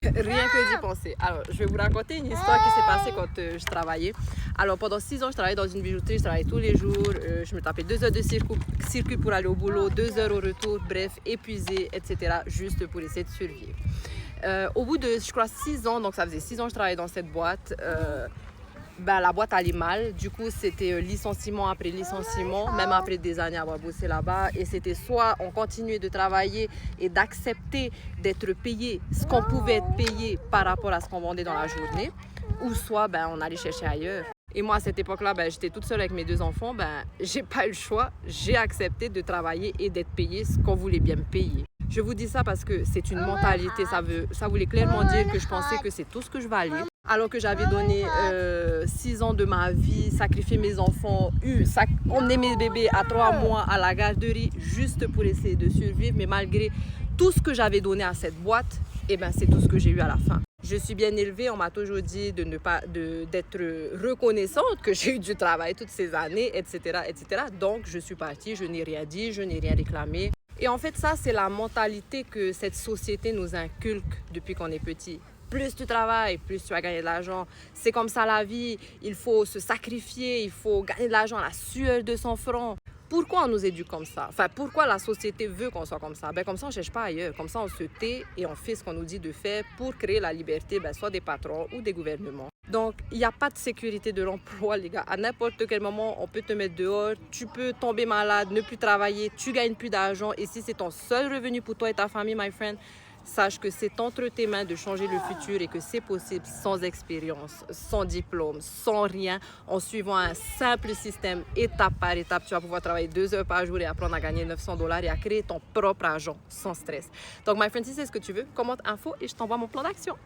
Rien que d'y penser. Alors, je vais vous raconter une histoire qui s'est passée quand je travaillais. Alors, pendant 6 ans, je travaillais dans une bijouterie, je travaillais tous les jours. Je me tapais 2 heures de circuit pour aller au boulot, 2 heures au retour, bref, épuisée, etc., juste pour essayer de survivre. Au bout de, je crois, 6 ans, donc ça faisait 6 ans que je travaillais dans cette boîte, la boîte allait mal. Du coup, c'était licenciement après licenciement, même après des années à avoir bossé là-bas. Et c'était soit on continuait de travailler et d'accepter d'être payé ce qu'on pouvait être payé par rapport à ce qu'on vendait dans la journée, ou soit on allait chercher ailleurs. Et moi, à cette époque-là, j'étais toute seule avec mes 2 enfants. J'ai pas eu le choix. J'ai accepté de travailler et d'être payée ce qu'on voulait bien me payer. Je vous dis ça parce que c'est une mentalité. Ça voulait clairement dire que je pensais que c'est tout ce que je valais. Alors que j'avais donné 6 ans de ma vie, sacrifié mes enfants, emmené mes bébés à 3 mois à la garderie juste pour essayer de survivre. Mais malgré tout ce que j'avais donné à cette boîte, c'est tout ce que j'ai eu à la fin. Je suis bien élevée, on m'a toujours dit d'être reconnaissante que j'ai eu du travail toutes ces années, etc., etc. Donc, je suis partie, je n'ai rien dit, je n'ai rien réclamé. Et en fait, ça, c'est la mentalité que cette société nous inculque depuis qu'on est petit. Plus tu travailles, plus tu vas gagner de l'argent. C'est comme ça la vie, il faut se sacrifier, il faut gagner de l'argent à la sueur de son front. Pourquoi on nous éduque comme ça? Enfin, pourquoi la société veut qu'on soit comme ça? Comme ça, on ne cherche pas ailleurs. Comme ça, on se tait et on fait ce qu'on nous dit de faire pour créer la liberté, soit des patrons ou des gouvernements. Donc, il n'y a pas de sécurité de l'emploi, les gars. À n'importe quel moment, on peut te mettre dehors, tu peux tomber malade, ne plus travailler, tu gagnes plus d'argent. Et si c'est ton seul revenu pour toi et ta famille, my friend, sache que c'est entre tes mains de changer le futur et que c'est possible sans expérience, sans diplôme, sans rien, en suivant un simple système étape par étape. Tu vas pouvoir travailler 2 heures par jour et apprendre à gagner 900$ et à créer ton propre argent sans stress. Donc, my friend, si c'est ce que tu veux, commente info et je t'envoie mon plan d'action.